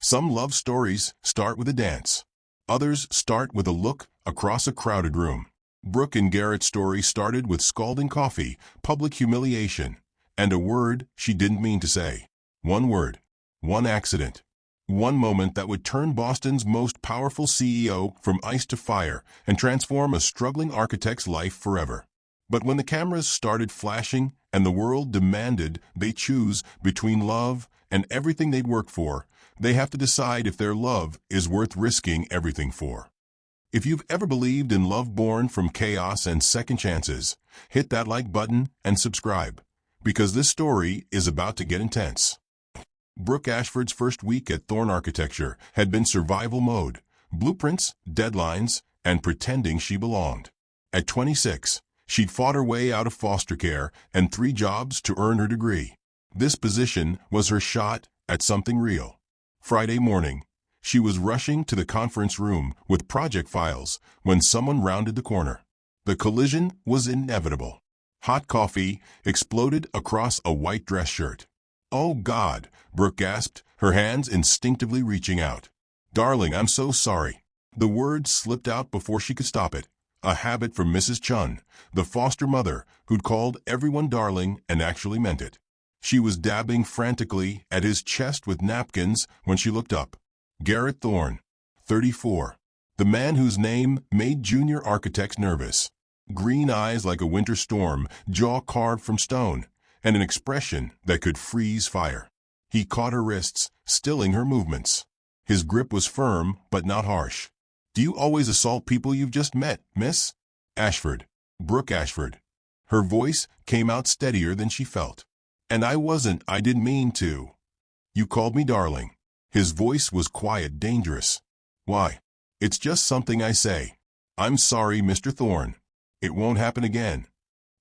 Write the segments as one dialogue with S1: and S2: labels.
S1: Some love stories start with a dance. Others start with a look across a crowded room. Brooke and Garrett's story started with scalding coffee, public humiliation, and a word she didn't mean to say. One word. One accident. One moment that would turn Boston's most powerful CEO from ice to fire and transform a struggling architect's life forever. But when the cameras started flashing and the world demanded they choose between love and everything they'd worked for, they have to decide if their love is worth risking everything for. If you've ever believed in love born from chaos and second chances, hit that like button and subscribe, because this story is about to get intense. Brooke Ashford's first week at Thorn Architecture had been survival mode, blueprints, deadlines, and pretending she belonged. At 26, she'd fought her way out of foster care and 3 jobs to earn her degree. This position was her shot at something real. Friday morning, she was rushing to the conference room with project files when someone rounded the corner. The collision was inevitable. Hot coffee exploded across a white dress shirt. "Oh God," Brooke gasped, her hands instinctively reaching out. "Darling, I'm so sorry." The words slipped out before she could stop it, a habit from Mrs. Chun, the foster mother who'd called everyone darling and actually meant it. She was dabbing frantically at his chest with napkins when she looked up. Garrett Thorn, 34. The man whose name made junior architects nervous. Green eyes like a winter storm, jaw carved from stone, and an expression that could freeze fire. He caught her wrists, stilling her movements. His grip was firm, but not harsh. "Do you always assault people you've just met, miss?" "Ashford. Brooke Ashford." Her voice came out steadier than she felt. "And I didn't mean to." "You called me darling." His voice was quiet, dangerous. "Why?" "It's just something I say." "I'm sorry, Mr. Thorn. It won't happen again."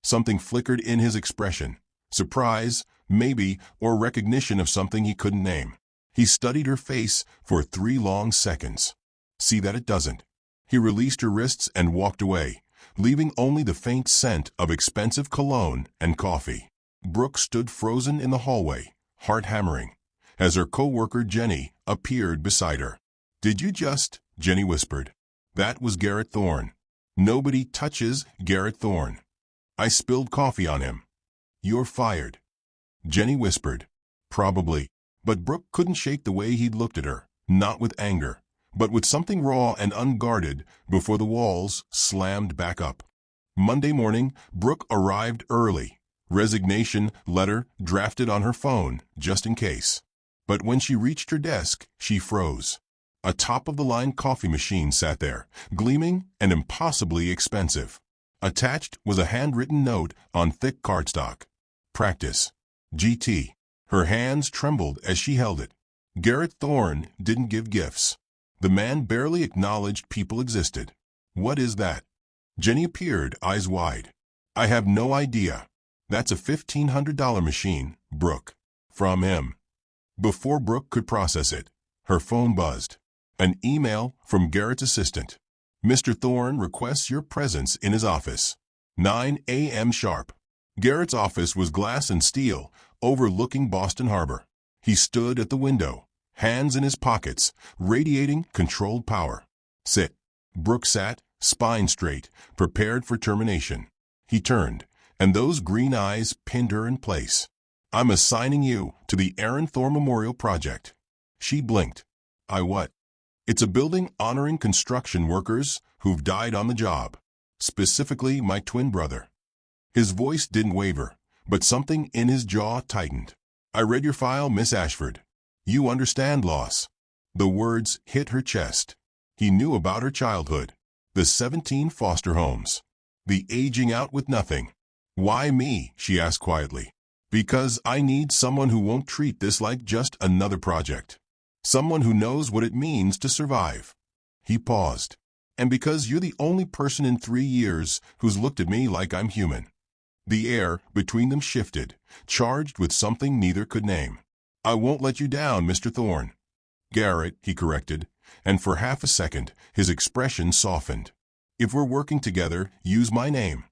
S1: Something flickered in his expression. Surprise, maybe, or recognition of something he couldn't name. He studied her face for 3 long seconds. "See that it doesn't." He released her wrists and walked away, leaving only the faint scent of expensive cologne and coffee. Brooke stood frozen in the hallway, heart hammering, as her co-worker Jenny appeared beside her. "Did you just?" Jenny whispered. That was Garrett Thorn. Nobody touches Garrett Thorn. "I spilled coffee on him." "You're fired." Jenny whispered. "Probably." But Brooke couldn't shake the way he'd looked at her, not with anger, but with something raw and unguarded before the walls slammed back up. Monday morning, Brooke arrived early. Resignation letter drafted on her phone, just in case. But when she reached her desk, she froze. A top-of-the-line coffee machine sat there, gleaming and impossibly expensive. Attached was a handwritten note on thick cardstock. "Practice. GT." Her hands trembled as she held it. Garrett Thorn didn't give gifts. The man barely acknowledged people existed. "What is that?" Jenny appeared, eyes wide. "I have no idea." "That's a $1,500 machine, Brooke." From him. Before Brooke could process it, her phone buzzed. An email from Garrett's assistant. "Mr. Thorn requests your presence in his office. 9 a.m. sharp." Garrett's office was glass and steel, overlooking Boston Harbor. He stood at the window, hands in his pockets, radiating controlled power. "Sit." Brooke sat, spine straight, prepared for termination. He turned, and those green eyes pinned her in place. "I'm assigning you to the Aaron Thorn Memorial Project." She blinked. "I what?" "It's a building honoring construction workers who've died on the job. Specifically, my twin brother." His voice didn't waver, but something in his jaw tightened. "I read your file, Miss Ashford. You understand loss." The words hit her chest. He knew about her childhood. The 17 foster homes. The aging out with nothing. "Why me?" she asked quietly. "Because I need someone who won't treat this like just another project. Someone who knows what it means to survive." He paused. "And because you're the only person in 3 years who's looked at me like I'm human." The air between them shifted, charged with something neither could name. "I won't let you down, Mr. Thorn." "Garrett," he corrected, and for half a second his expression softened. "If we're working together, use my name."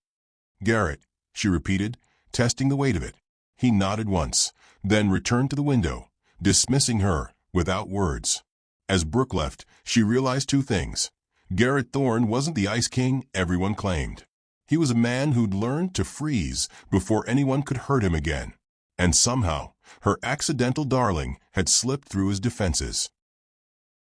S1: "Garrett," she repeated, testing the weight of it. He nodded once, then returned to the window, dismissing her without words. As Brooke left, she realized two things. Garrett Thorne wasn't the Ice King everyone claimed. He was a man who'd learned to freeze before anyone could hurt him again. And somehow, her accidental darling had slipped through his defenses.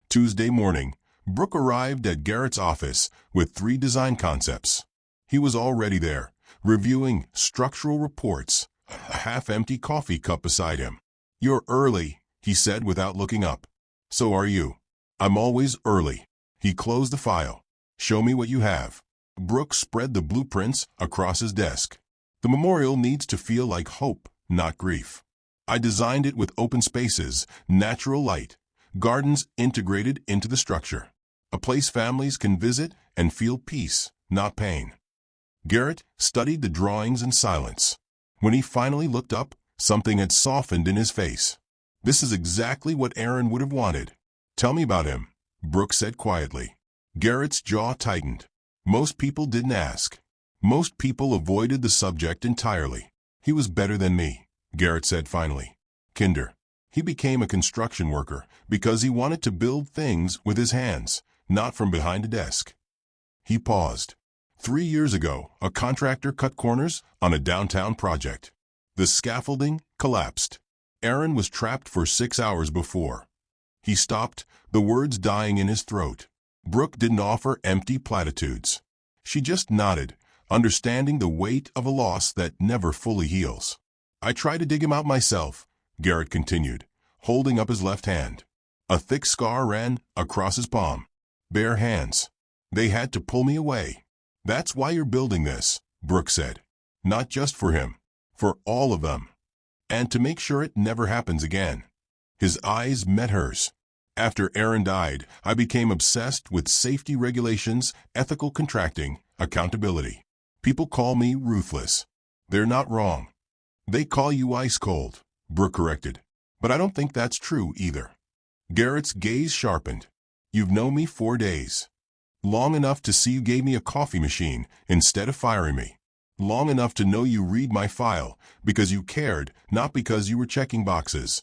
S1: Tuesday morning, Brooke arrived at Garrett's office with 3 design concepts. He was already there, reviewing structural reports, a half-empty coffee cup beside him. "You're early," he said without looking up. "So are you." "I'm always early." He closed the file. "Show me what you have." Brooke spread the blueprints across his desk. "The memorial needs to feel like hope, not grief. I designed it with open spaces, natural light, gardens integrated into the structure. A place families can visit and feel peace, not pain." Garrett studied the drawings in silence. When he finally looked up, something had softened in his face. "This is exactly what Aaron would have wanted." "Tell me about him," Brooke said quietly. Garrett's jaw tightened. "Most people didn't ask. Most people avoided the subject entirely." "He was better than me," Garrett said finally. "Kinder. He became a construction worker because he wanted to build things with his hands, not from behind a desk." He paused. 3 years ago, a contractor cut corners on a downtown project. The scaffolding collapsed. Aaron was trapped for 6 hours before. He stopped, the words dying in his throat. Brooke didn't offer empty platitudes. She just nodded, understanding the weight of a loss that never fully heals. "I tried to dig him out myself," Garrett continued, holding up his left hand. A thick scar ran across his palm. "Bare hands. They had to pull me away." "That's why you're building this," Brooke said. "Not just for him. For all of them. And to make sure it never happens again." His eyes met hers. "After Aaron died, I became obsessed with safety regulations, ethical contracting, accountability. People call me ruthless. They're not wrong." "They call you ice cold," Brooke corrected. "But I don't think that's true either." Garrett's gaze sharpened. "You've known me 4 days. Long enough to see you gave me a coffee machine instead of firing me. Long enough to know you read my file because you cared, not because you were checking boxes."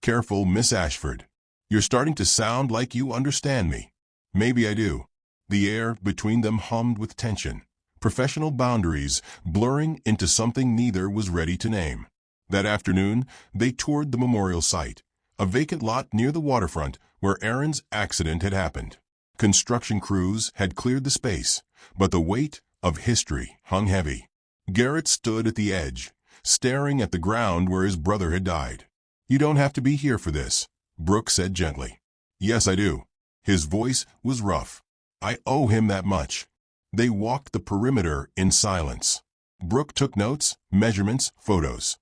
S1: "Careful, Miss Ashford. You're starting to sound like you understand me." "Maybe I do." The air between them hummed with tension, professional boundaries blurring into something neither was ready to name. That afternoon, they toured the memorial site, a vacant lot near the waterfront where Aaron's accident had happened. Construction crews had cleared the space, but the weight of history hung heavy. Garrett stood at the edge, staring at the ground where his brother had died. "You don't have to be here for this," Brooke said gently. "Yes, I do." His voice was rough. "I owe him that much." They walked the perimeter in silence. Brooke took notes, measurements, photos.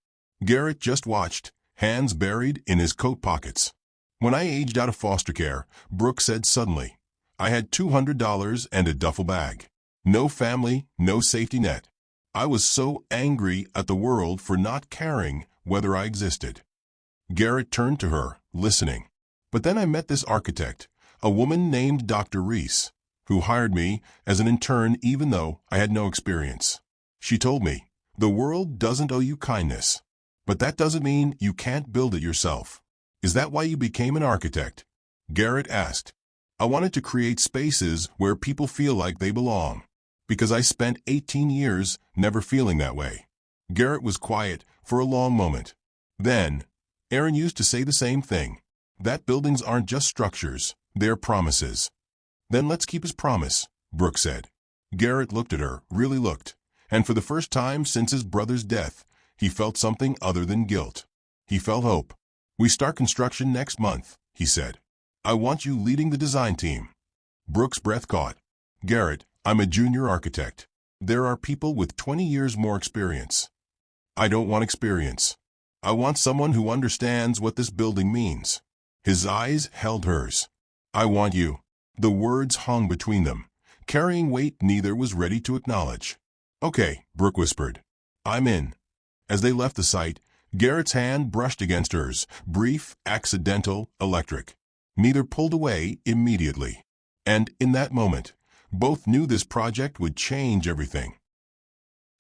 S1: Garrett just watched, hands buried in his coat pockets. "When I aged out of foster care," Brooke said suddenly, "I had $200 and a duffel bag. No family, no safety net. I was so angry at the world for not caring whether I existed." Garrett turned to her, listening. "But then I met this architect, a woman named Dr. Reese, who hired me as an intern even though I had no experience. She told me, 'The world doesn't owe you kindness, but that doesn't mean you can't build it yourself.' Is that why you became an architect?" Garrett asked. "I wanted to create spaces where people feel like they belong, because I spent 18 years never feeling that way." Garrett was quiet for a long moment. Then, "Aaron used to say the same thing, that buildings aren't just structures, they're promises." "Then let's keep his promise," Brooke said. Garrett looked at her, really looked, and for the first time since his brother's death, he felt something other than guilt. He felt hope. "We start construction next month," he said. "I want you leading the design team." Brooke's breath caught. "Garrett, I'm a junior architect. There are people with 20 years more experience. I don't want experience. I want someone who understands what this building means." His eyes held hers. "I want you." The words hung between them, carrying weight neither was ready to acknowledge. "Okay," Brooke whispered. "I'm in." As they left the site, Garrett's hand brushed against hers, brief, accidental, electric. Neither pulled away immediately. And in that moment, both knew this project would change everything.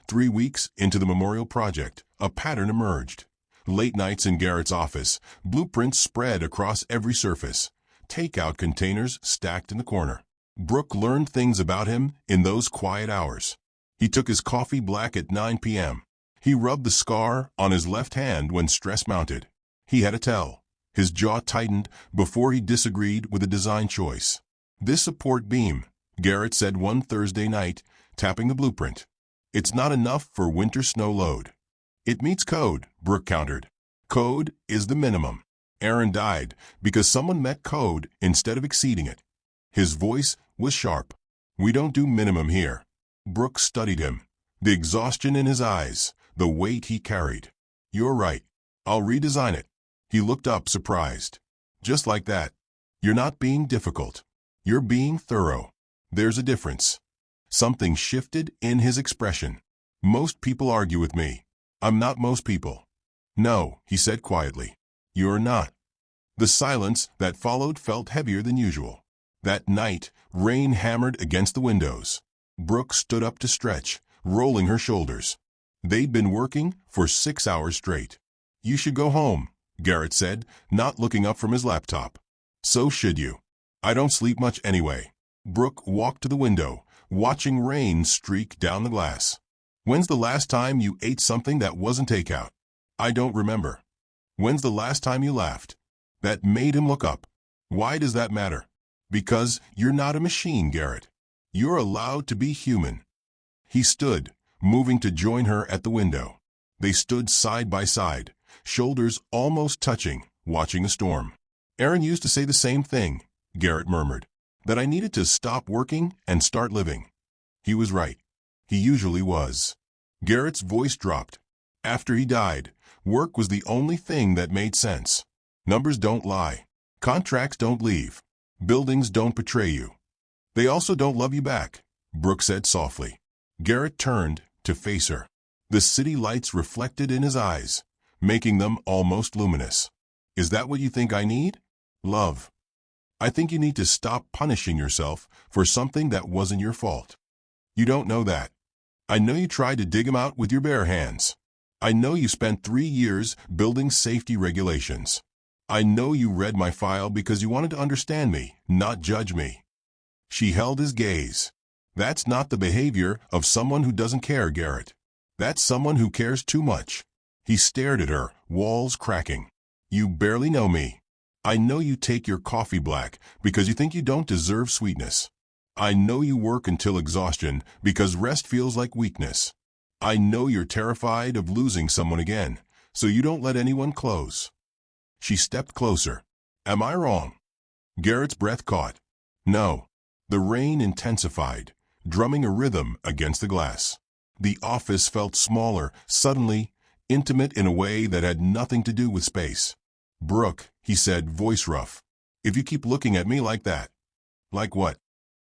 S1: 3 weeks into the memorial project, a pattern emerged. Late nights in Garrett's office, blueprints spread across every surface. Takeout containers stacked in the corner. Brooke learned things about him in those quiet hours. He took his coffee black at 9 p.m. He rubbed the scar on his left hand when stress mounted. He had a tell. His jaw tightened before he disagreed with a design choice. "This support beam," Garrett said one Thursday night, tapping the blueprint. "It's not enough for winter snow load." "It meets code," Brooke countered. "Code is the minimum." Aaron died because someone met code instead of exceeding it. His voice was sharp. "We don't do minimum here." Brooke studied him. The exhaustion in his eyes, the weight he carried. "You're right. I'll redesign it." He looked up, surprised. "Just like that. You're not being difficult. You're being thorough." There's a difference. Something shifted in his expression. "Most people argue with me. I'm not most people." "No," he said quietly. "You're not." The silence that followed felt heavier than usual. That night, rain hammered against the windows. Brooke stood up to stretch, rolling her shoulders. They'd been working for 6 hours straight. "You should go home," Garrett said, not looking up from his laptop. "So should you. I don't sleep much anyway." Brooke walked to the window, watching rain streak down the glass. "When's the last time you ate something that wasn't takeout?" "I don't remember." "When's the last time you laughed?" That made him look up. "Why does that matter?" "Because you're not a machine, Garrett. You're allowed to be human." He stood, moving to join her at the window. They stood side by side, shoulders almost touching, watching the storm. "Aaron used to say the same thing," Garrett murmured, "that I needed to stop working and start living." He was right. He usually was. Garrett's voice dropped. After he died, work was the only thing that made sense. Numbers don't lie. Contracts don't leave. Buildings don't betray you. "They also don't love you back," Brooke said softly. Garrett turned to face her. The city lights reflected in his eyes, making them almost luminous. "Is that what you think I need?" "Love. I think you need to stop punishing yourself for something that wasn't your fault." "You don't know that. I know you tried to dig him out with your bare hands. I know you spent 3 years building safety regulations. I know you read my file because you wanted to understand me, not judge me." She held his gaze. "That's not the behavior of someone who doesn't care, Garrett. That's someone who cares too much." He stared at her, walls cracking. "You barely know me. I know you take your coffee black because you think you don't deserve sweetness. I know you work until exhaustion because rest feels like weakness. I know you're terrified of losing someone again, so you don't let anyone close." She stepped closer. "Am I wrong?" Garrett's breath caught. "No." The rain intensified, drumming a rhythm against the glass. The office felt smaller, suddenly, intimate in a way that had nothing to do with space. "Brooke," he said, voice rough, "if you keep looking at me like that." "Like what?"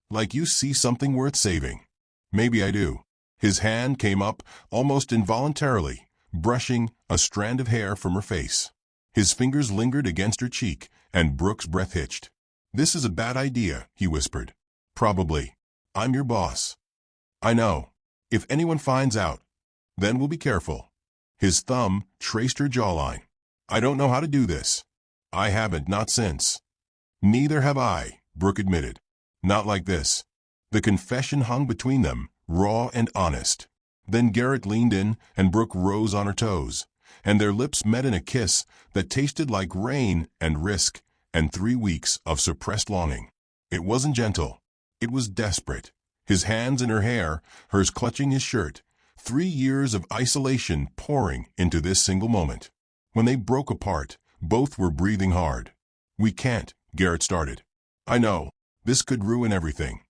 S1: "Like you see something worth saving." "Maybe I do." His hand came up, almost involuntarily, brushing a strand of hair from her face. His fingers lingered against her cheek, and Brooke's breath hitched. "This is a bad idea," he whispered. "Probably. I'm your boss." "I know. If anyone finds out, then we'll be careful." His thumb traced her jawline. "I don't know how to do this." "I haven't, not since." "Neither have I," Brooke admitted. "Not like this." The confession hung between them, raw and honest. Then Garrett leaned in, and Brooke rose on her toes, and their lips met in a kiss that tasted like rain and risk and 3 weeks of suppressed longing. It wasn't gentle. It was desperate. His hands in her hair, hers clutching his shirt. 3 years of isolation pouring into this single moment. When they broke apart, both were breathing hard. "We can't," Garrett started. "I know. This could ruin everything."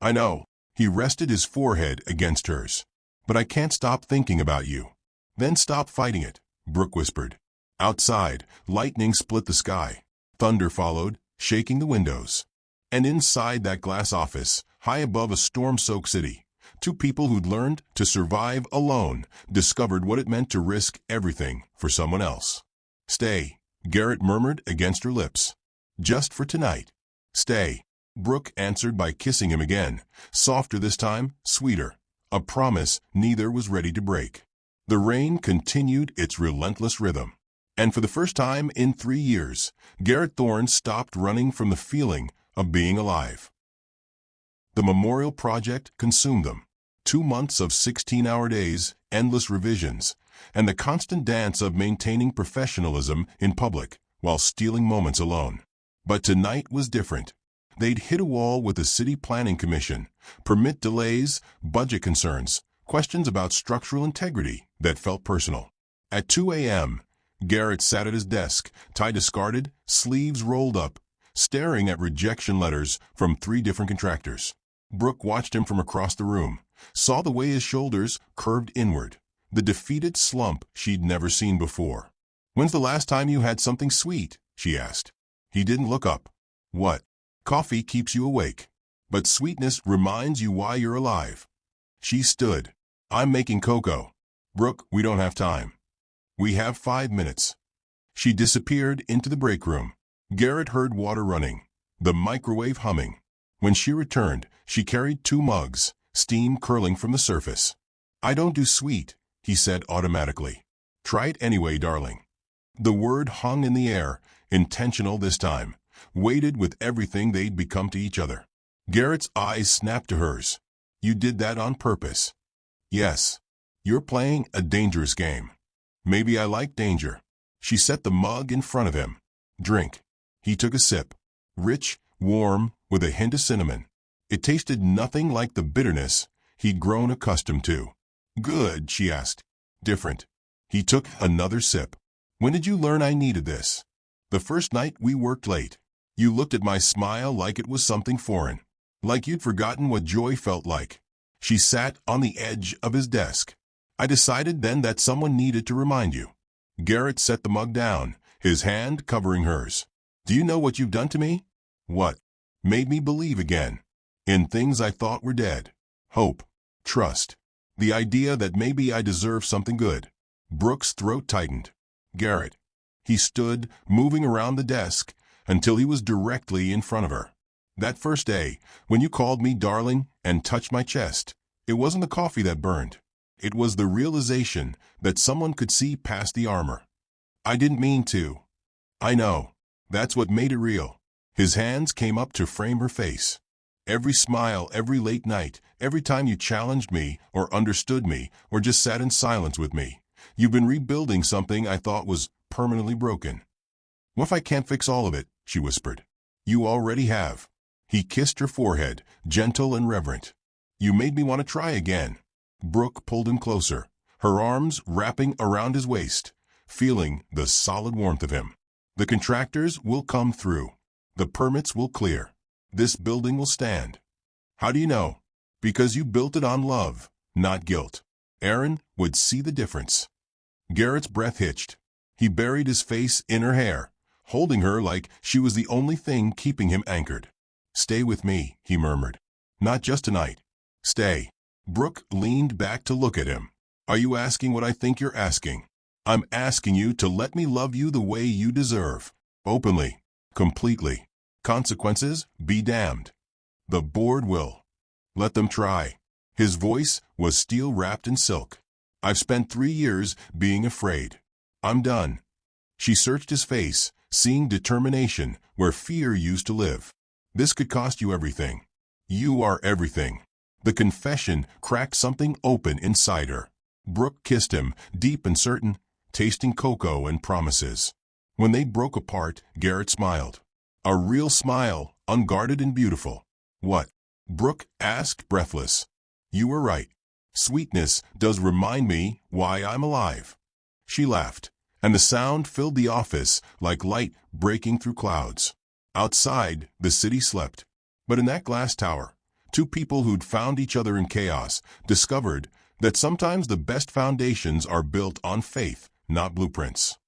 S1: "I know." He rested his forehead against hers. "But I can't stop thinking about you." "Then stop fighting it," Brooke whispered. Outside, lightning split the sky. Thunder followed, shaking the windows. And inside that glass office, high above a storm-soaked city, 2 people who'd learned to survive alone discovered what it meant to risk everything for someone else. "Stay," Garrett murmured against her lips. "Just for tonight." "Stay." Brooke answered by kissing him again, softer this time, sweeter, a promise neither was ready to break. The rain continued its relentless rhythm. And for the first time in 3 years, Garrett Thorne stopped running from the feeling of being alive. The memorial project consumed them. 2 months of 16-hour days, endless revisions, and the constant dance of maintaining professionalism in public while stealing moments alone. But tonight was different. They'd hit a wall with the City Planning Commission, permit delays, budget concerns, questions about structural integrity that felt personal. At 2 a.m., Garrett sat at his desk, tie discarded, sleeves rolled up, staring at rejection letters from 3 different contractors. Brooke watched him from across the room, saw the way his shoulders curved inward, the defeated slump she'd never seen before. "When's the last time you had something sweet?" she asked. He didn't look up. "What? Coffee keeps you awake, but sweetness reminds you why you're alive." She stood. "I'm making cocoa." "Brooke, we don't have time." "We have 5 minutes." She disappeared into the break room. Garrett heard water running, the microwave humming. When she returned, she carried 2 mugs, steam curling from the surface. "I don't do sweet," he said automatically. "Try it anyway, darling." The word hung in the air, intentional this time, weighted with everything they'd become to each other. Garrett's eyes snapped to hers. "You did that on purpose." "Yes. You're playing a dangerous game." "Maybe I like danger." She set the mug in front of him. "Drink." He took a sip. Rich, warm, with a hint of cinnamon. It tasted nothing like the bitterness he'd grown accustomed to. "Good?" she asked. "Different." He took another sip. "When did you learn I needed this?" "The first night we worked late. You looked at my smile like it was something foreign. Like you'd forgotten what joy felt like." She sat on the edge of his desk. "I decided then that someone needed to remind you." Garrett set the mug down, his hand covering hers. "Do you know what you've done to me?" "What?" "Made me believe again. In things I thought were dead. Hope. Trust. The idea that maybe I deserve something good." Brooke's throat tightened. "Garrett." He stood, moving around the desk, until he was directly in front of her. "That first day, when you called me darling and touched my chest, it wasn't the coffee that burned. It was the realization that someone could see past the armor. I didn't mean to. I know. That's what made it real." His hands came up to frame her face. "Every smile, every late night, every time you challenged me or understood me or just sat in silence with me, you've been rebuilding something I thought was permanently broken." "What if I can't fix all of it?" she whispered. "You already have." He kissed her forehead, gentle and reverent. "You made me want to try again." Brooke pulled him closer, her arms wrapping around his waist, feeling the solid warmth of him. "The contractors will come through. The permits will clear. This building will stand." "How do you know?" "Because you built it on love, not guilt. Aaron would see the difference." Garrett's breath hitched. He buried his face in her hair, holding her like she was the only thing keeping him anchored. "Stay with me," he murmured. "Not just tonight. Stay." Brooke leaned back to look at him. "Are you asking what I think you're asking? I'm asking you to let me love you the way you deserve. Openly. Completely. Consequences be damned. The board will. Let them try." His voice was steel wrapped in silk. "I've spent 3 years being afraid. I'm done." She searched his face, seeing determination where fear used to live. "This could cost you everything. You are everything." The confession cracked something open inside her. Brooke kissed him, deep and certain, tasting cocoa and promises. When they broke apart, Garrett smiled. A real smile, unguarded and beautiful. "What?" Brooke asked, breathless. "You were right. Sweetness does remind me why I'm alive." She laughed, and the sound filled the office like light breaking through clouds. Outside, the city slept. But in that glass tower, 2 people who'd found each other in chaos discovered that sometimes the best foundations are built on faith, not blueprints.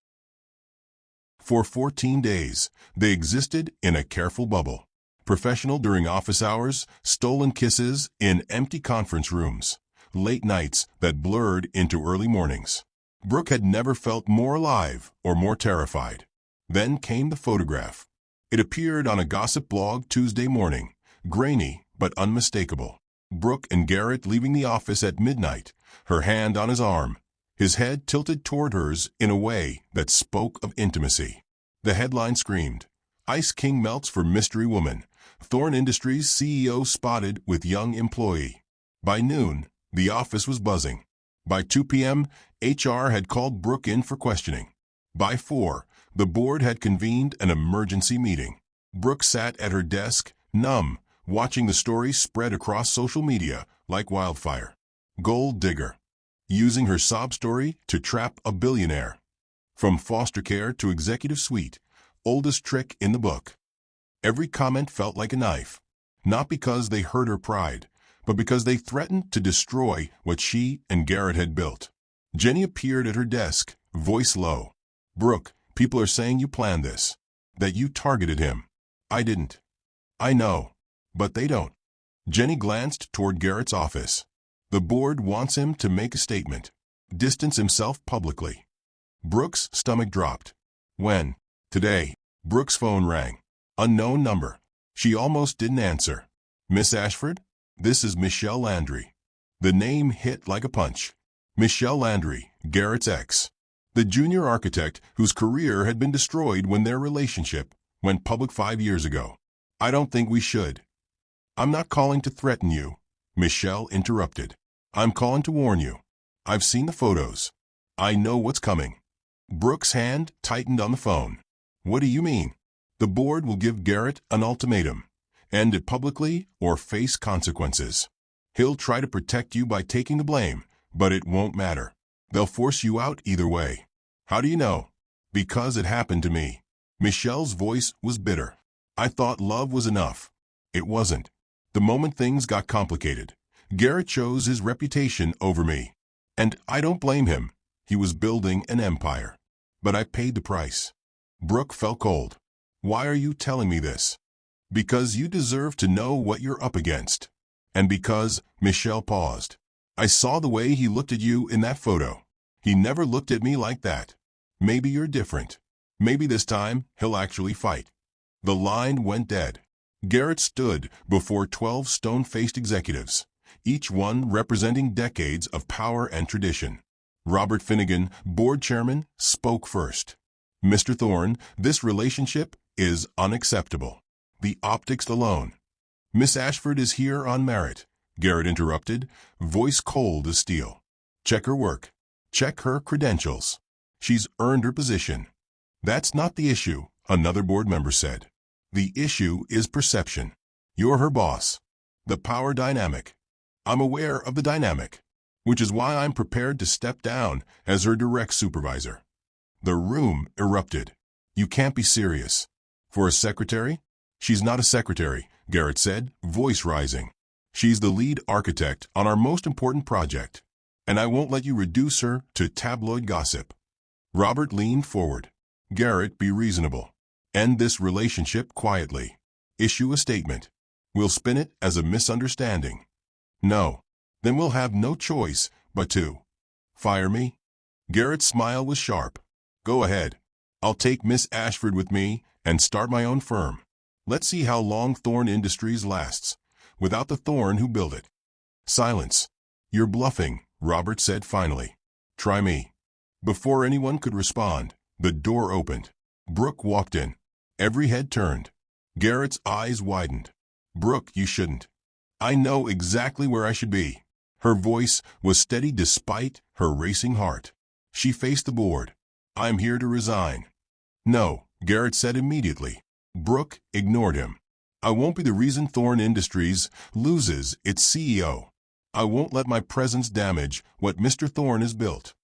S1: For 14 days, they existed in a careful bubble. Professional during office hours, stolen kisses in empty conference rooms, late nights that blurred into early mornings. Brooke had never felt more alive or more terrified. Then came the photograph. It appeared on a gossip blog Tuesday morning, grainy but unmistakable. Brooke and Garrett leaving the office at midnight, her hand on his arm, his head tilted toward hers in a way that spoke of intimacy. The headline screamed, "Ice King melts for mystery woman. Thorne Industries CEO spotted with young employee." By noon, the office was buzzing. By 2 p.m., HR had called Brooke in for questioning. By 4, the board had convened an emergency meeting. Brooke sat at her desk, numb, watching the story spread across social media like wildfire. Gold digger. Using her sob story to trap a billionaire. From foster care to executive suite, oldest trick in the book. Every comment felt like a knife. Not because they hurt her pride, but because they threatened to destroy what she and Garrett had built. Jenny appeared at her desk, voice low. "Brooke, people are saying you planned this. That you targeted him. I didn't." "I know. But they don't." Jenny glanced toward Garrett's office. "The board wants him to make a statement. Distance himself publicly." Brooke's stomach dropped. "When?" "Today." Brooke's phone rang. Unknown number. She almost didn't answer. "Miss Ashford? This is Michelle Landry." The name hit like a punch. Michelle Landry, Garrett's ex. The junior architect whose career had been destroyed when their relationship went public 5 years ago. "I don't think we should." "I'm not calling to threaten you," Michelle interrupted. "I'm calling to warn you. I've seen the photos. I know what's coming." Brooke's hand tightened on the phone. "What do you mean?" "The board will give Garrett an ultimatum. End it publicly or face consequences. He'll try to protect you by taking the blame, but it won't matter. They'll force you out either way." "How do you know?" "Because it happened to me." Michelle's voice was bitter. "I thought love was enough. It wasn't. The moment things got complicated, Garrett chose his reputation over me. And I don't blame him. He was building an empire. But I paid the price." Brooke felt cold. "Why are you telling me this?" "Because you deserve to know what you're up against. And because," Michelle paused, "I saw the way he looked at you in that photo. He never looked at me like that. Maybe you're different. Maybe this time he'll actually fight." The line went dead. Garrett stood before 12 stone-faced executives, each one representing decades of power and tradition. Robert Finnegan, board chairman, spoke first. "Mr. Thorne, this relationship is unacceptable. The optics alone." "Miss Ashford is here on merit," Garrett interrupted, voice cold as steel. "Check her work. Check her credentials. She's earned her position." "That's not the issue," another board member said. "The issue is perception. You're her boss. The power dynamic. I'm aware of the dynamic, which is why I'm prepared to step down as her direct supervisor." The room erupted. "You can't be serious. For a secretary?" "She's not a secretary," Garrett said, voice rising. "She's the lead architect on our most important project, and I won't let you reduce her to tabloid gossip." Robert leaned forward. "Garrett, be reasonable. End this relationship quietly. Issue a statement. We'll spin it as a misunderstanding." "No. Then we'll have no choice but to fire me." Garrett's smile was sharp. "Go ahead. I'll take Miss Ashford with me and start my own firm. Let's see how long Thorne Industries lasts, without the Thorne who built it." Silence. "You're bluffing," Robert said finally. "Try me." Before anyone could respond, the door opened. Brooke walked in. Every head turned. Garrett's eyes widened. "Brooke, you shouldn't." "I know exactly where I should be." Her voice was steady despite her racing heart. She faced the board. "I'm here to resign." "No," Garrett said immediately. Brooke ignored him. "I won't be the reason Thorne Industries loses its CEO. I won't let my presence damage what Mr. Thorne has built."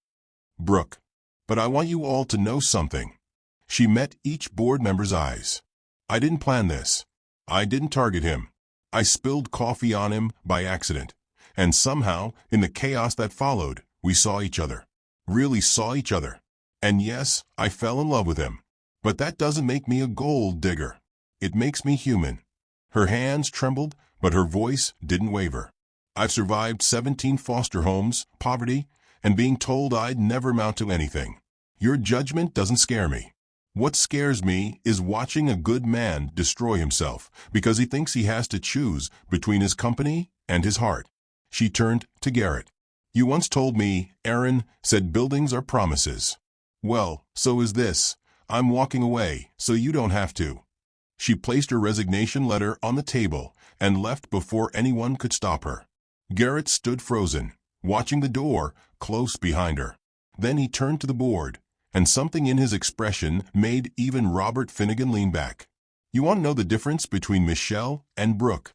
S1: "Brooke, but I want you all to know something." She met each board member's eyes. "I didn't plan this. I didn't target him. I spilled coffee on him by accident. And somehow, in the chaos that followed, we saw each other. Really saw each other. And yes, I fell in love with him. But that doesn't make me a gold digger. It makes me human." Her hands trembled, but her voice didn't waver. "I've survived 17 foster homes, poverty, and being told I'd never amount to anything. Your judgment doesn't scare me. What scares me is watching a good man destroy himself because he thinks he has to choose between his company and his heart." She turned to Garrett. You once told me, Aaron said buildings are promises. Well, so is this. I'm walking away, so you don't have to. She placed her resignation letter on the table and left before anyone could stop her. Garrett stood frozen, watching the door close behind her. Then he turned to the board, and something in his expression made even Robert Finnegan lean back. You want to know the difference between Michelle and Brooke?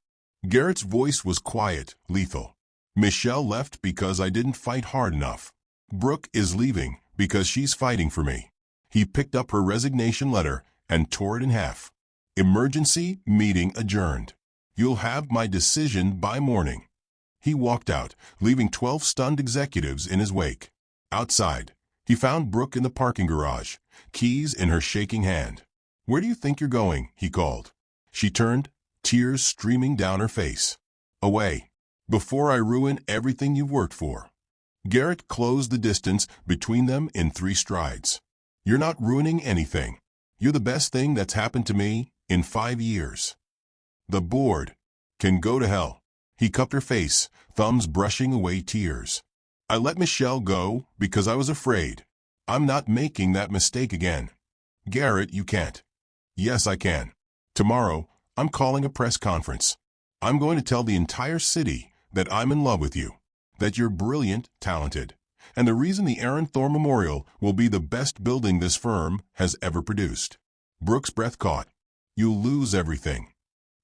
S1: Garrett's voice was quiet, lethal. Michelle left because I didn't fight hard enough. Brooke is leaving because she's fighting for me. He picked up her resignation letter and tore it in half. Emergency meeting adjourned. You'll have my decision by morning. He walked out, leaving 12 stunned executives in his wake. Outside, he found Brooke in the parking garage, keys in her shaking hand. Where do you think you're going? He called. She turned, tears streaming down her face. Away. Before I ruin everything you've worked for. Garrett closed the distance between them in 3 strides. You're not ruining anything. You're the best thing that's happened to me in 5 years. The board can go to hell. He cupped her face, thumbs brushing away tears. I let Michelle go because I was afraid. I'm not making that mistake again. Garrett, you can't. Yes, I can. Tomorrow, I'm calling a press conference. I'm going to tell the entire city that I'm in love with you, that you're brilliant, talented, and the reason the Aaron Thor Memorial will be the best building this firm has ever produced. Brooke's breath caught. You'll lose everything.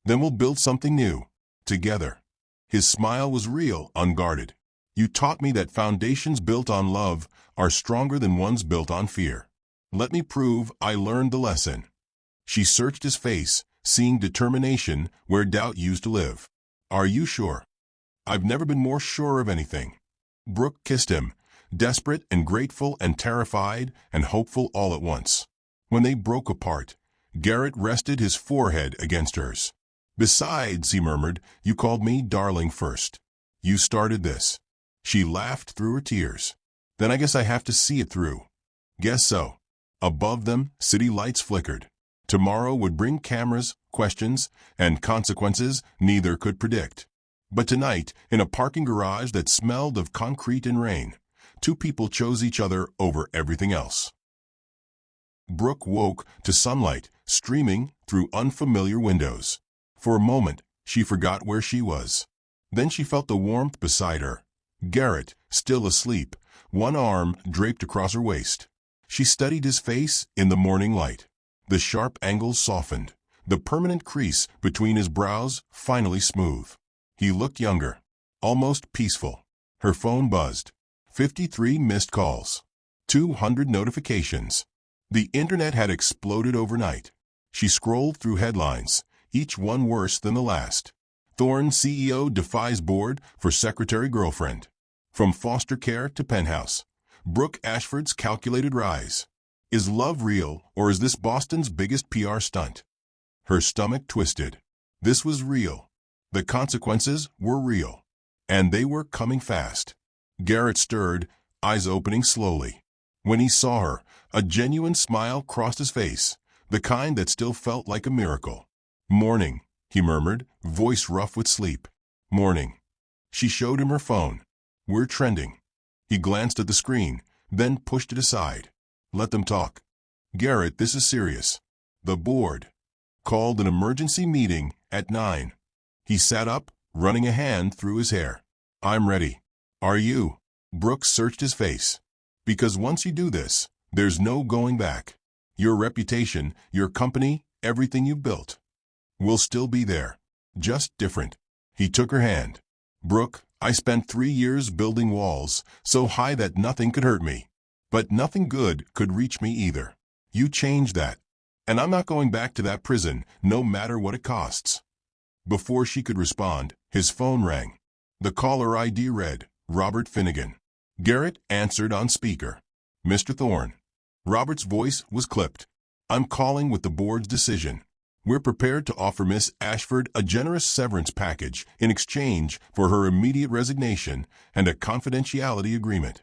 S1: Then we'll build something new, together. His smile was real, unguarded. You taught me that foundations built on love are stronger than ones built on fear. Let me prove I learned the lesson. She searched his face, seeing determination where doubt used to live. Are you sure? I've never been more sure of anything. Brooke kissed him, desperate and grateful and terrified and hopeful all at once. When they broke apart, Garrett rested his forehead against hers. Besides, he murmured, you called me darling first. You started this. She laughed through her tears. Then I guess I have to see it through. Guess so. Above them, city lights flickered. Tomorrow would bring cameras, questions, and consequences neither could predict. But tonight, in a parking garage that smelled of concrete and rain, 2 people chose each other over everything else. Brooke woke to sunlight streaming through unfamiliar windows. For a moment, she forgot where she was. Then she felt the warmth beside her. Garrett, still asleep, one arm draped across her waist. She studied his face in the morning light. The sharp angles softened, the permanent crease between his brows finally smooth. He looked younger, almost peaceful. Her phone buzzed. 53 missed calls. 200 notifications. The internet had exploded overnight. She scrolled through headlines, each one worse than the last. Thorne CEO defies board for secretary girlfriend. From foster care to penthouse. Brooke Ashford's calculated rise. Is love real, or is this Boston's biggest PR stunt? Her stomach twisted. This was real. The consequences were real. And they were coming fast. Garrett stirred, eyes opening slowly. When he saw her, a genuine smile crossed his face, the kind that still felt like a miracle. Morning, he murmured, voice rough with sleep. Morning. She showed him her phone. We're trending. He glanced at the screen, then pushed it aside. Let them talk. Garrett, this is serious. The board called an emergency meeting at 9. He sat up, running a hand through his hair. I'm ready. Are you? Brooke searched his face. Because once you do this, there's no going back. Your reputation, your company, everything you've built will still be there. Just different. He took her hand. Brooke, I spent 3 years building walls so high that nothing could hurt me. But nothing good could reach me either. You changed that. And I'm not going back to that prison, no matter what it costs. Before she could respond, his phone rang. The caller ID read, Robert Finnegan. Garrett answered on speaker. Mr. Thorne. Robert's voice was clipped. I'm calling with the board's decision. We're prepared to offer Miss Ashford a generous severance package in exchange for her immediate resignation and a confidentiality agreement.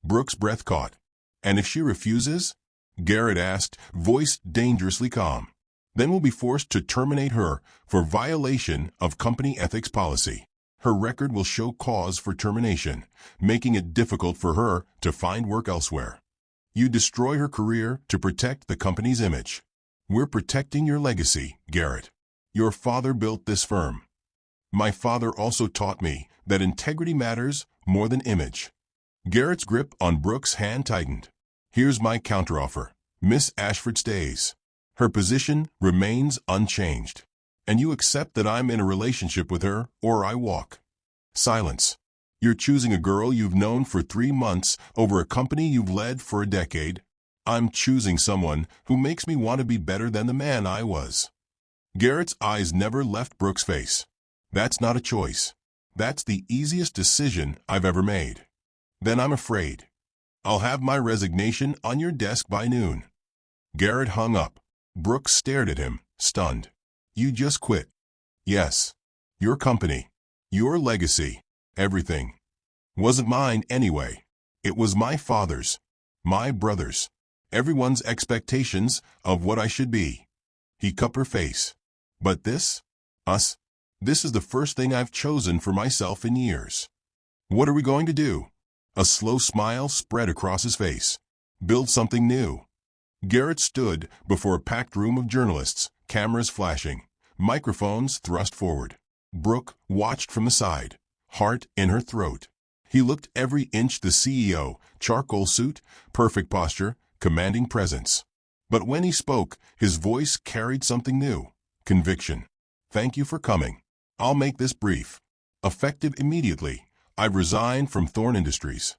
S1: Brooke's breath caught. And if she refuses? Garrett asked, voice dangerously calm. Then we'll be forced to terminate her for violation of company ethics policy. Her record will show cause for termination, making it difficult for her to find work elsewhere. You destroy her career to protect the company's image. We're protecting your legacy, Garrett. Your father built this firm. My father also taught me that integrity matters more than image. Garrett's grip on Brooke's hand tightened. Here's my counteroffer. Miss Ashford stays. Her position remains unchanged. And you accept that I'm in a relationship with her, or I walk. Silence. You're choosing a girl you've known for 3 months over a company you've led for a decade. I'm choosing someone who makes me want to be better than the man I was. Garrett's eyes never left Brooke's face. That's not a choice. That's the easiest decision I've ever made. Then I'm afraid. I'll have my resignation on your desk by noon. Garrett hung up. Brooke stared at him, stunned. You just quit. Yes. Your company. Your legacy. Everything. Wasn't mine anyway. It was my father's. My brother's. Everyone's expectations of what I should be. He cupped her face. But this? Us? This is the first thing I've chosen for myself in years. What are we going to do? A slow smile spread across his face. Build something new. Garrett stood before a packed room of journalists, cameras flashing, microphones thrust forward. Brooke watched from the side, heart in her throat. He looked every inch the CEO, charcoal suit, perfect posture, commanding presence. But when he spoke, his voice carried something new. Conviction. Thank you for coming. I'll make this brief. Effective immediately, I've resigned from Thorn Industries.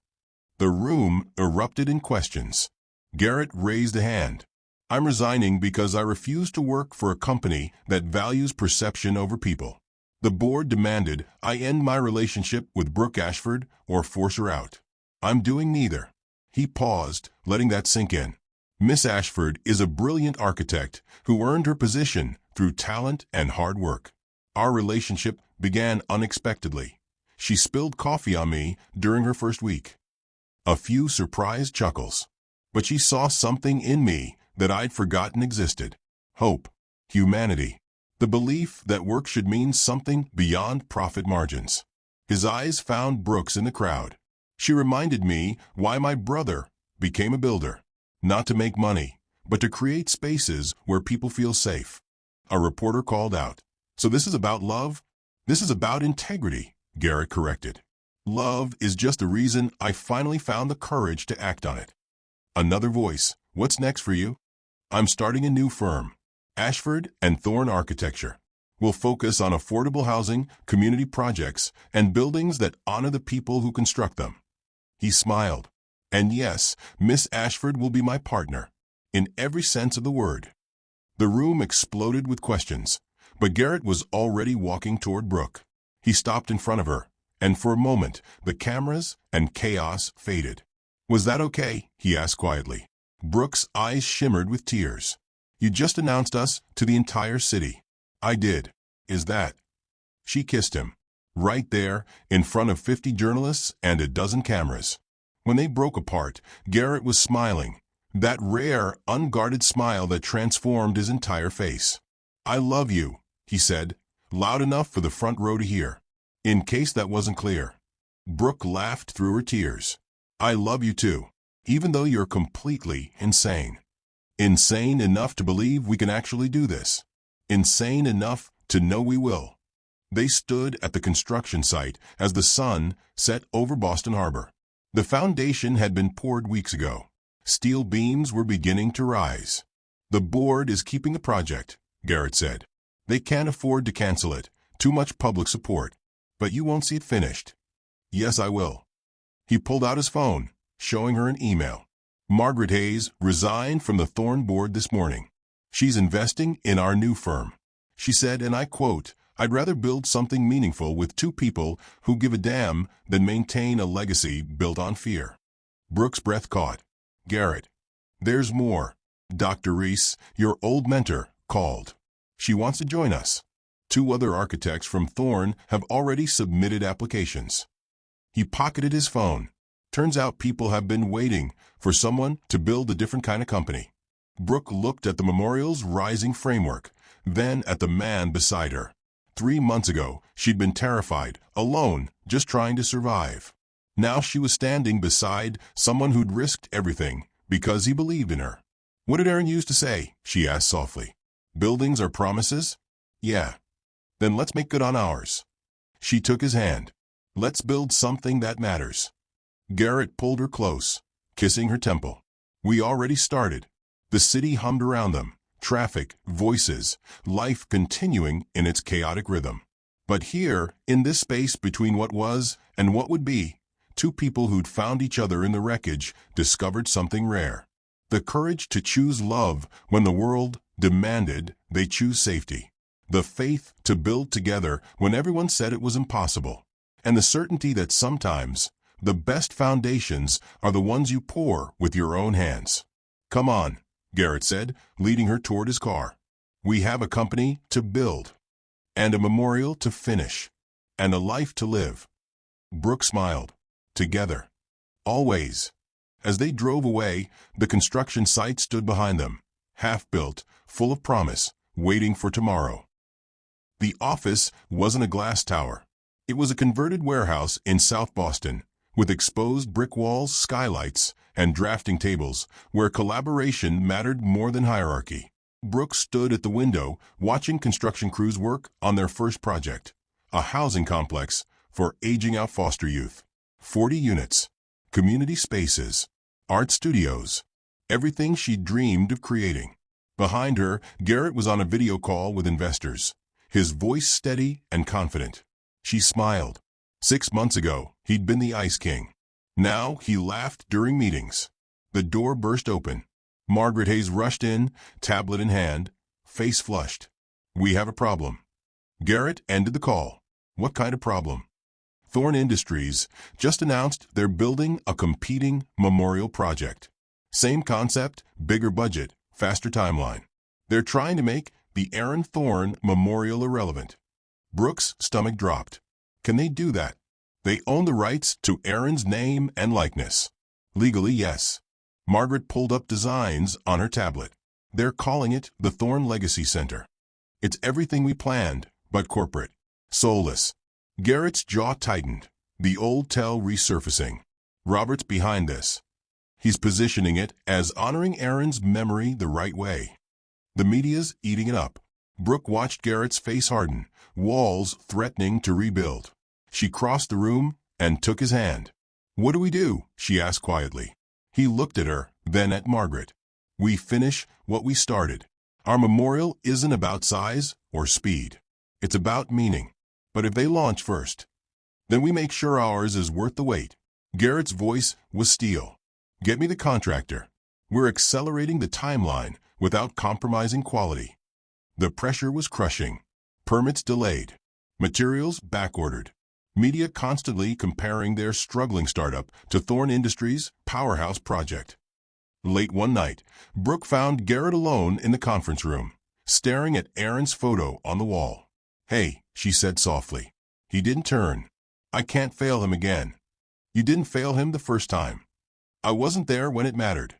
S1: The room erupted in questions. Garrett raised a hand. I'm resigning because I refuse to work for a company that values perception over people. The board demanded I end my relationship with Brooke Ashford or force her out. I'm doing neither. He paused, letting that sink in. Miss Ashford is a brilliant architect who earned her position through talent and hard work. Our relationship began unexpectedly. She spilled coffee on me during her first week. A few surprised chuckles. But she saw something in me that I'd forgotten existed. Hope. Humanity. The belief that work should mean something beyond profit margins. His eyes found Brooke's in the crowd. She reminded me why my brother became a builder. Not to make money, but to create spaces where people feel safe. A reporter called out. So this is about love? This is about integrity, Garrett corrected. Love is just the reason I finally found the courage to act on it. Another voice. What's next for you? I'm starting a new firm. Ashford and Thorn Architecture. We'll focus on affordable housing, community projects, and buildings that honor the people who construct them. He smiled. And yes, Miss Ashford will be my partner. In every sense of the word. The room exploded with questions, but Garrett was already walking toward Brooke. He stopped in front of her, and for a moment, the cameras and chaos faded. Was that okay? He asked quietly. Brooke's eyes shimmered with tears. You just announced us to the entire city. I did. Is that? She kissed him. Right there, in front of 50 journalists and a dozen cameras. When they broke apart, Garrett was smiling. That rare, unguarded smile that transformed his entire face. I love you, he said, loud enough for the front row to hear. In case that wasn't clear. Brooke laughed through her tears. I love you too, even though you're completely insane. Insane enough to believe we can actually do this. Insane enough to know we will. They stood at the construction site as the sun set over Boston Harbor. The foundation had been poured weeks ago. Steel beams were beginning to rise. The board is keeping the project, Garrett said. They can't afford to cancel it. Too much public support. But you won't see it finished. Yes, I will. He pulled out his phone, showing her an email. Margaret Hayes resigned from the Thorn board this morning. She's investing in our new firm. She said, and I quote, I'd rather build something meaningful with 2 people who give a damn than maintain a legacy built on fear. Brooke's breath caught. Garrett. There's more. Dr. Reese, your old mentor, called. She wants to join us. 2 other architects from Thorn have already submitted applications. He pocketed his phone. Turns out people have been waiting for someone to build a different kind of company. Brooke looked at the memorial's rising framework, then at the man beside her. 3 months ago, she'd been terrified, alone, just trying to survive. Now she was standing beside someone who'd risked everything because he believed in her. "What did Aaron used to say?" she asked softly. "Buildings are promises?" "Yeah." "Then let's make good on ours." She took his hand. "Let's build something that matters." Garrett pulled her close, kissing her temple. "We already started." The city hummed around them, traffic, voices, life continuing in its chaotic rhythm. But here, in this space between what was and what would be, two people who'd found each other in the wreckage discovered something rare. The courage to choose love when the world demanded they choose safety. The faith to build together when everyone said it was impossible. And the certainty that sometimes the best foundations are the ones you pour with your own hands. "Come on," Garrett said, leading her toward his car. "We have a company to build, and a memorial to finish, and a life to live." Brooke smiled. Together. Always. As they drove away, the construction site stood behind them, half-built, full of promise, waiting for tomorrow. The office wasn't a glass tower. It was a converted warehouse in South Boston, with exposed brick walls, skylights, and drafting tables, where collaboration mattered more than hierarchy. Brooke stood at the window, watching construction crews work on their first project, a housing complex for aging-out foster youth. 40 units, community spaces, art studios, everything she dreamed of creating. Behind her, Garrett was on a video call with investors, his voice steady and confident. She smiled. 6 months ago, he'd been the Ice King. Now he laughed during meetings. The door burst open. Margaret Hayes rushed in, tablet in hand, face flushed. "We have a problem." Garrett ended the call. "What kind of problem?" Thorn Industries just announced they're building a competing memorial project. Same concept, bigger budget, faster timeline. They're trying to make the Aaron Thorn Memorial irrelevant. Brooke's stomach dropped. Can they do that? They own the rights to Aaron's name and likeness. Legally, yes. Margaret pulled up designs on her tablet. They're calling it the Thorn Legacy Center. It's everything we planned, but corporate. Soulless. Garrett's jaw tightened, the old tell resurfacing. Robert's behind this. He's positioning it as honoring Aaron's memory the right way. The media's eating it up. Brooke watched Garrett's face harden, walls threatening to rebuild. She crossed the room and took his hand. "What do we do?" she asked quietly. He looked at her, then at Margaret. "We finish what we started. Our memorial isn't about size or speed. It's about meaning. But if they launch first, then we make sure ours is worth the wait." Garrett's voice was steel. "Get me the contractor. We're accelerating the timeline without compromising quality." The pressure was crushing. Permits delayed. Materials backordered. Media constantly comparing their struggling startup to Thorn Industries' powerhouse project. Late one night, Brooke found Garrett alone in the conference room, staring at Aaron's photo on the wall. "Hey," she said softly. He didn't turn. "I can't fail him again." "You didn't fail him the first time." "I wasn't there when it mattered."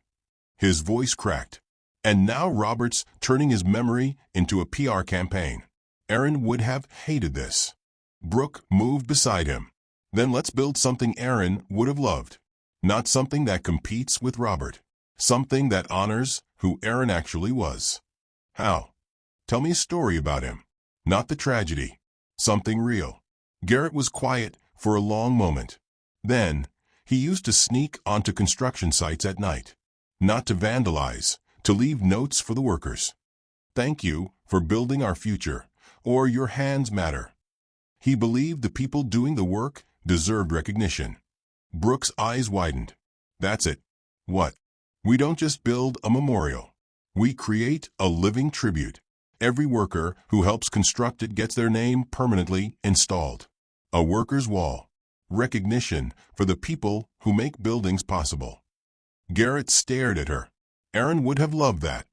S1: His voice cracked. And now Robert's turning his memory into a PR campaign. Aaron would have hated this. Brooke moved beside him. "Then let's build something Aaron would have loved. Not something that competes with Robert. Something that honors who Aaron actually was." "How?" "Tell me a story about him. Not the tragedy. Something real." Garrett was quiet for a long moment. Then, he used to sneak onto construction sites at night. Not to vandalize, to leave notes for the workers. "Thank you for building our future," or "Your hands matter." He believed the people doing the work deserved recognition. Brooke's eyes widened. "That's it." "What?" "We don't just build a memorial. We create a living tribute. Every worker who helps construct it gets their name permanently installed. A worker's wall. Recognition for the people who make buildings possible." Garrett stared at her. "Aaron would have loved that."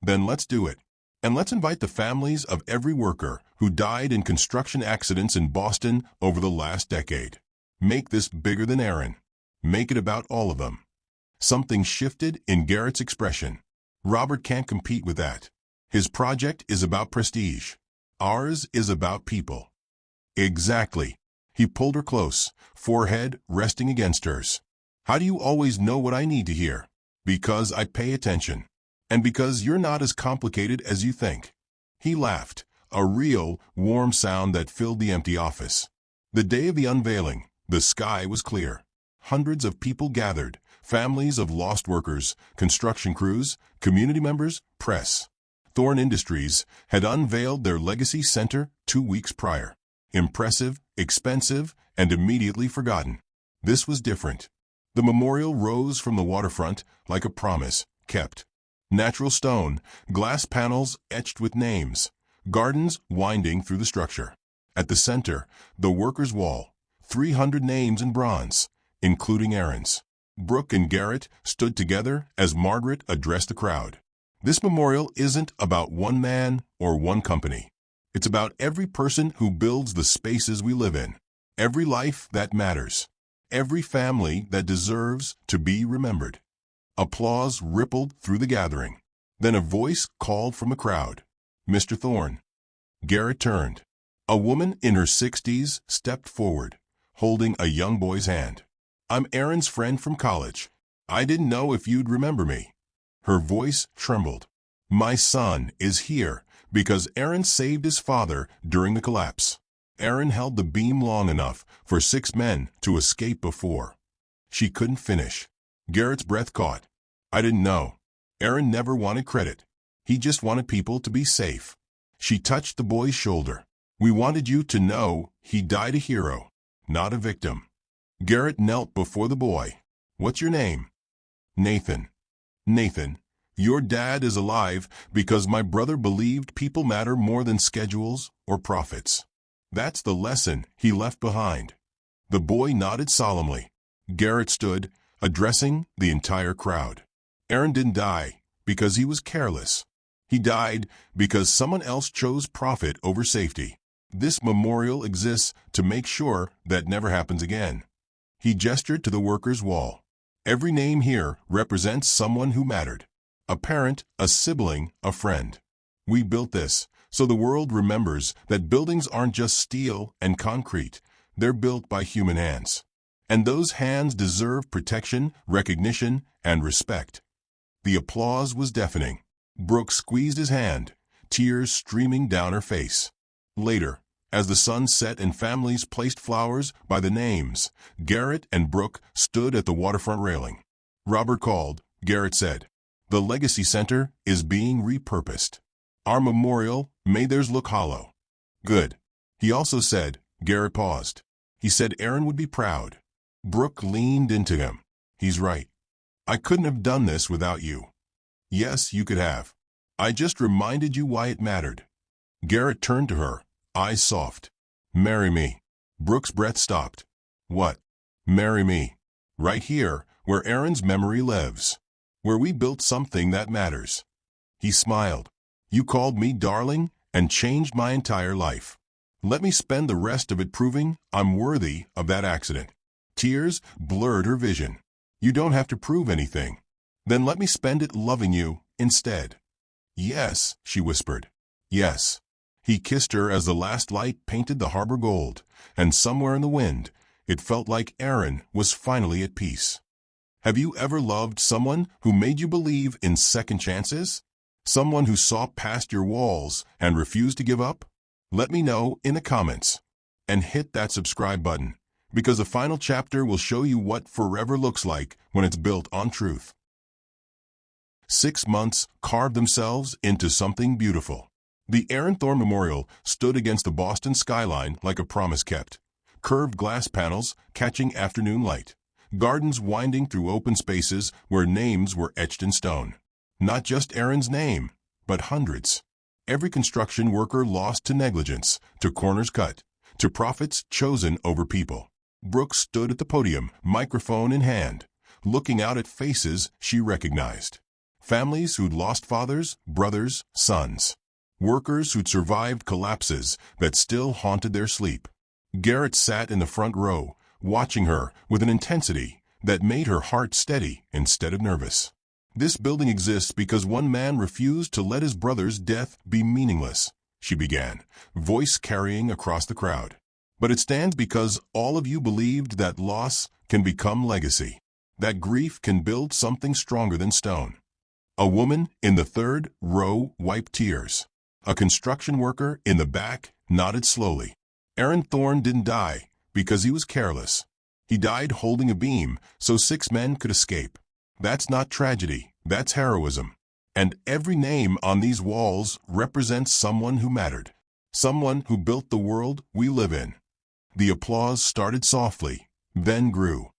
S1: "Then let's do it. And let's invite the families of every worker who died in construction accidents in Boston over the last decade. Make this bigger than Aaron. Make it about all of them." Something shifted in Garrett's expression. "Robert can't compete with that. His project is about prestige. Ours is about people." Exactly. He pulled her close, forehead resting against hers. How do you always know what I need to hear? Because I pay attention. And because you're not as complicated as you think. He laughed, a real, warm sound that filled the empty office. The day of the unveiling, the sky was clear. Hundreds of people gathered, families of lost workers, construction crews, community members, press. Thorne Industries had unveiled their legacy center 2 weeks prior. Impressive, expensive, and immediately forgotten. This was different. The memorial rose from the waterfront like a promise kept. Natural stone, glass panels etched with names, gardens winding through the structure. At the center, the workers' wall, 300 names in bronze, including Aaron's. Brooke and Garrett stood together as Margaret addressed the crowd. This memorial isn't about one man or one company. It's about every person who builds the spaces we live in, every life that matters, every family that deserves to be remembered. Applause rippled through the gathering. Then a voice called from the crowd. Mr. Thorne. Garrett turned. A woman in her 60s stepped forward, holding a young boy's hand. I'm Aaron's friend from college. I didn't know if you'd remember me. Her voice trembled. My son is here because Aaron saved his father during the collapse. Aaron held the beam long enough for 6 men to escape before. She couldn't finish. Garrett's breath caught. I didn't know. Aaron never wanted credit. He just wanted people to be safe. She touched the boy's shoulder. We wanted you to know he died a hero, not a victim. Garrett knelt before the boy. What's your name? Nathan. Nathan, your dad is alive because my brother believed people matter more than schedules or profits. That's the lesson he left behind. The boy nodded solemnly. Garrett stood, addressing the entire crowd. Aaron didn't die because he was careless. He died because someone else chose profit over safety. This memorial exists to make sure that never happens again. He gestured to the workers' wall. Every name here represents someone who mattered. A parent, a sibling, a friend. We built this so the world remembers that buildings aren't just steel and concrete. They're built by human hands. And those hands deserve protection, recognition, and respect. The applause was deafening. Brooke squeezed his hand, tears streaming down her face. Later, as the sun set and families placed flowers by the names, Garrett and Brooke stood at the waterfront railing. Robert called. Garrett said, the Legacy Center is being repurposed. Our memorial made theirs look hollow. Good. He also said, Garrett paused. He said Aaron would be proud. Brooke leaned into him. He's right. I couldn't have done this without you. Yes, you could have. I just reminded you why it mattered. Garrett turned to her, eyes soft. Marry me. Brooke's breath stopped. What? Marry me. Right here, where Aaron's memory lives. Where we built something that matters. He smiled. You called me darling and changed my entire life. Let me spend the rest of it proving I'm worthy of that accident. Tears blurred her vision. You don't have to prove anything. Then let me spend it loving you instead. Yes, she whispered. Yes. He kissed her as the last light painted the harbor gold, and somewhere in the wind, it felt like Aaron was finally at peace. Have you ever loved someone who made you believe in second chances? Someone who saw past your walls and refused to give up? Let me know in the comments. And hit that subscribe button, because the final chapter will show you what forever looks like when it's built on truth. 6 months carved themselves into something beautiful. The Aaron Thorne Memorial stood against the Boston skyline like a promise kept. Curved glass panels catching afternoon light. Gardens winding through open spaces where names were etched in stone. Not just Aaron's name, but hundreds. Every construction worker lost to negligence, to corners cut, to profits chosen over people. Brooke stood at the podium, microphone in hand, looking out at faces she recognized. Families who'd lost fathers, brothers, sons. Workers who'd survived collapses that still haunted their sleep. Garrett sat in the front row, watching her with an intensity that made her heart steady instead of nervous. This building exists because one man refused to let his brother's death be meaningless, she began, voice carrying across the crowd. But it stands because all of you believed that loss can become legacy, that grief can build something stronger than stone. A woman in the third row wiped tears. A construction worker in the back nodded slowly. Aaron Thorne didn't die because he was careless. He died holding a beam so 6 men could escape. That's not tragedy, that's heroism. And every name on these walls represents someone who mattered, someone who built the world we live in. The applause started softly, then grew.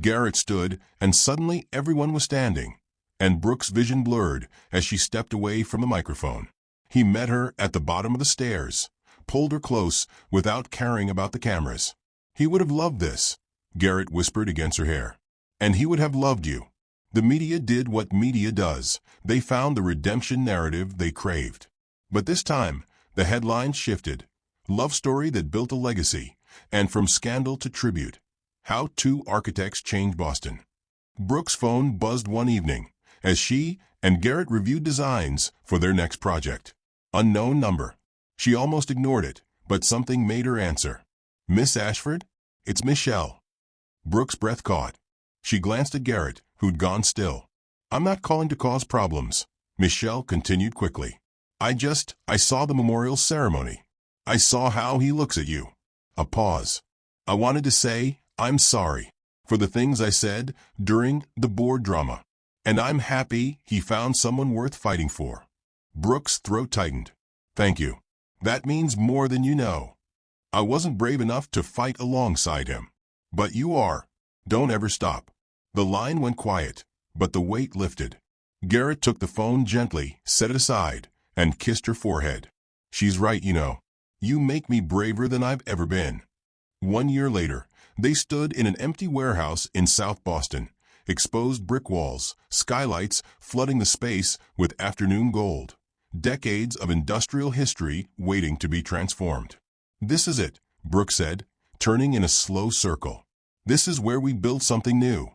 S1: Garrett stood, and suddenly everyone was standing, and Brooke's vision blurred as she stepped away from the microphone. He met her at the bottom of the stairs, pulled her close without caring about the cameras. He would have loved this, Garrett whispered against her hair. And he would have loved you. The media did what media does. They found the redemption narrative they craved. But this time, the headlines shifted. Love story that built a legacy, and from scandal to tribute. How 2 architects changed Boston. Brooke's phone buzzed one evening as she and Garrett reviewed designs for their next project. Unknown number. She almost ignored it, but something made her answer. Miss Ashford? It's Michelle. Brooke's breath caught. She glanced at Garrett, who'd gone still. I'm not calling to cause problems, Michelle continued quickly. I saw the memorial ceremony. I saw how he looks at you. A pause. I wanted to say, I'm sorry for the things I said during the board drama. And I'm happy he found someone worth fighting for. Brooke's throat tightened. Thank you. That means more than you know. I wasn't brave enough to fight alongside him. But you are. Don't ever stop. The line went quiet, but the weight lifted. Garrett took the phone gently, set it aside, and kissed her forehead. She's right, you know. You make me braver than I've ever been. 1 year later, they stood in an empty warehouse in South Boston, exposed brick walls, skylights flooding the space with afternoon gold. Decades of industrial history waiting to be transformed. This is it, Brooke said, turning in a slow circle. This is where we build something new.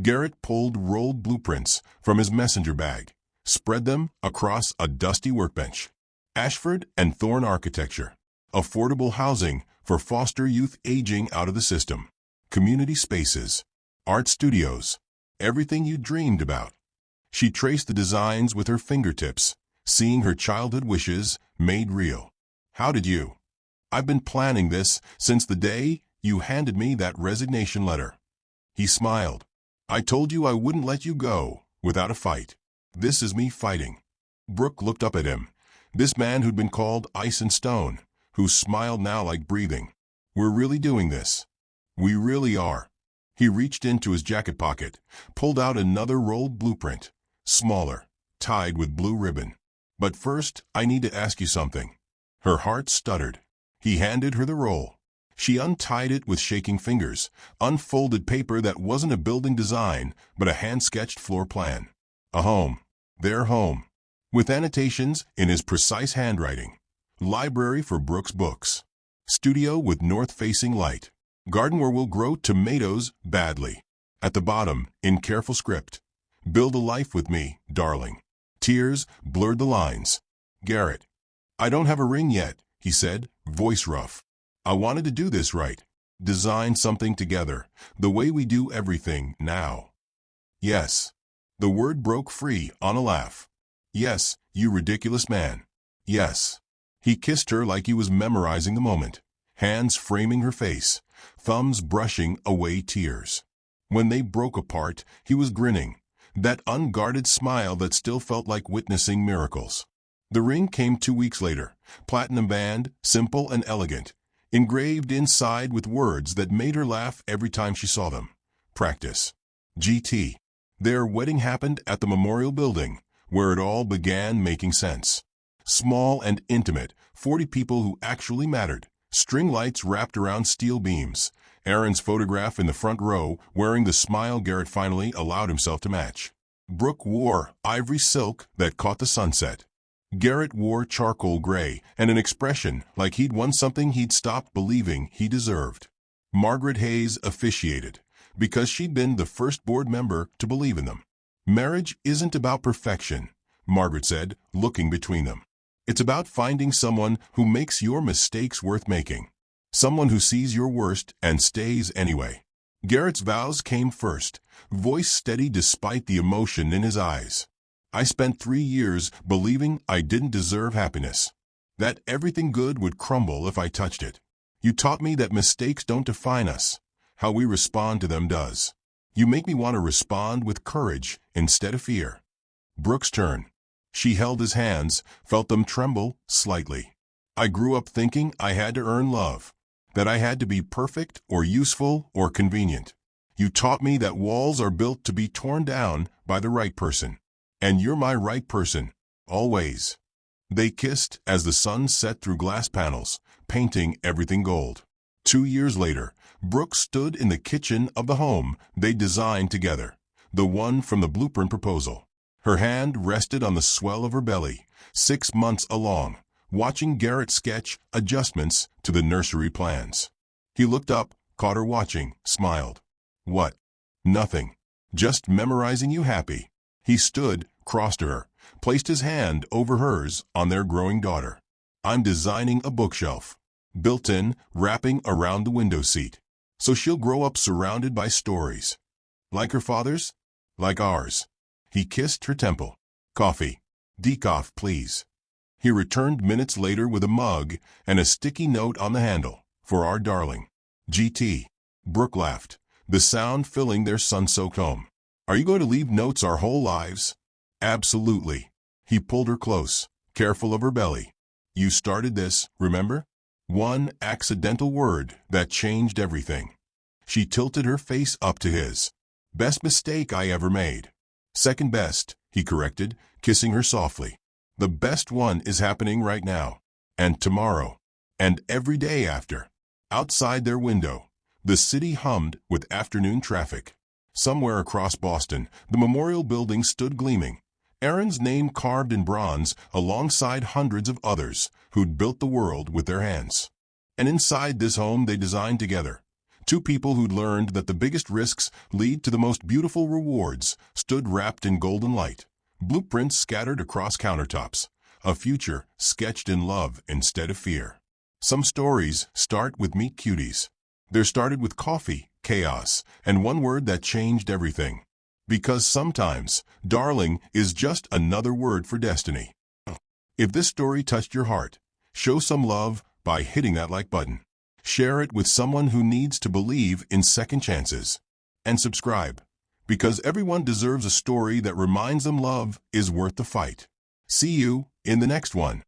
S1: Garrett pulled rolled blueprints from his messenger bag, spread them across a dusty workbench. Ashford and Thorne architecture. Affordable housing for foster youth aging out of the system. Community spaces. Art studios. Everything you dreamed about. She traced the designs with her fingertips, seeing her childhood wishes made real. How did you? I've been planning this since the day you handed me that resignation letter. He smiled. I told you I wouldn't let you go without a fight. This is me fighting. Brooke looked up at him. This man who'd been called ice and stone, who smiled now like breathing. We're really doing this. We really are. He reached into his jacket pocket, pulled out another rolled blueprint, smaller, tied with blue ribbon. But first, I need to ask you something. Her heart stuttered. He handed her the roll. She untied it with shaking fingers, unfolded paper that wasn't a building design, but a hand-sketched floor plan. A home. Their home. With annotations in his precise handwriting. Library for Brooke's books. Studio with north-facing light. Garden where we'll grow tomatoes badly. At the bottom, in careful script. Build a life with me, darling. Tears blurred the lines. Garrett. I don't have a ring yet, he said, voice rough. I wanted to do this right. Design something together, the way we do everything now. Yes. The word broke free on a laugh. Yes, you ridiculous man. Yes. He kissed her like he was memorizing the moment, hands framing her face, thumbs brushing away tears. When they broke apart, he was grinning, that unguarded smile that still felt like witnessing miracles. The ring came 2 weeks later, platinum band, simple and elegant, engraved inside with words that made her laugh every time she saw them. Practice. GT. Their wedding happened at the Memorial Building, where it all began making sense. Small and intimate, 40 people who actually mattered. String lights wrapped around steel beams. Aaron's photograph in the front row, wearing the smile Garrett finally allowed himself to match. Brooke wore ivory silk that caught the sunset. Garrett wore charcoal gray and an expression like he'd won something he'd stopped believing he deserved. Margaret Hayes officiated, because she'd been the first board member to believe in them. Marriage isn't about perfection, Margaret said, looking between them. It's about finding someone who makes your mistakes worth making. Someone who sees your worst and stays anyway. Garrett's vows came first, voice steady despite the emotion in his eyes. I spent 3 years believing I didn't deserve happiness, that everything good would crumble if I touched it. You taught me that mistakes don't define us. How we respond to them does. You make me want to respond with courage instead of fear. Brooke's turn. She held his hands, felt them tremble slightly. I grew up thinking I had to earn love, that I had to be perfect or useful or convenient. You taught me that walls are built to be torn down by the right person. And you're my right person, always. They kissed as the sun set through glass panels, painting everything gold. 2 years later, Brooke stood in the kitchen of the home they designed together, the one from the blueprint proposal. Her hand rested on the swell of her belly, 6 months along, watching Garrett sketch adjustments to the nursery plans. He looked up, caught her watching, smiled. What? Nothing. Just memorizing you happy. He stood, crossed to her, placed his hand over hers on their growing daughter. I'm designing a bookshelf, built-in, wrapping around the window seat, so she'll grow up surrounded by stories. Like her father's? Like ours. He kissed her temple. Coffee. Decaf, please. He returned minutes later with a mug and a sticky note on the handle. For our darling. GT. Brooke laughed, the sound filling their sun-soaked home. Are you going to leave notes our whole lives? Absolutely. He pulled her close, careful of her belly. You started this, remember? One accidental word that changed everything. She tilted her face up to his. Best mistake I ever made. Second best, he corrected, kissing her softly. The best one is happening right now. And tomorrow. And every day after. Outside their window, the city hummed with afternoon traffic. Somewhere across Boston, the memorial building stood gleaming, Aaron's name carved in bronze alongside hundreds of others who'd built the world with their hands. And inside this home they designed together, two people who'd learned that the biggest risks lead to the most beautiful rewards stood wrapped in golden light, blueprints scattered across countertops, a future sketched in love instead of fear. Some stories start with meet cuties. They're started with coffee, chaos, and one word that changed everything. Because sometimes, darling is just another word for destiny. If this story touched your heart, show some love by hitting that like button. Share it with someone who needs to believe in second chances. And subscribe, because everyone deserves a story that reminds them love is worth the fight. See you in the next one.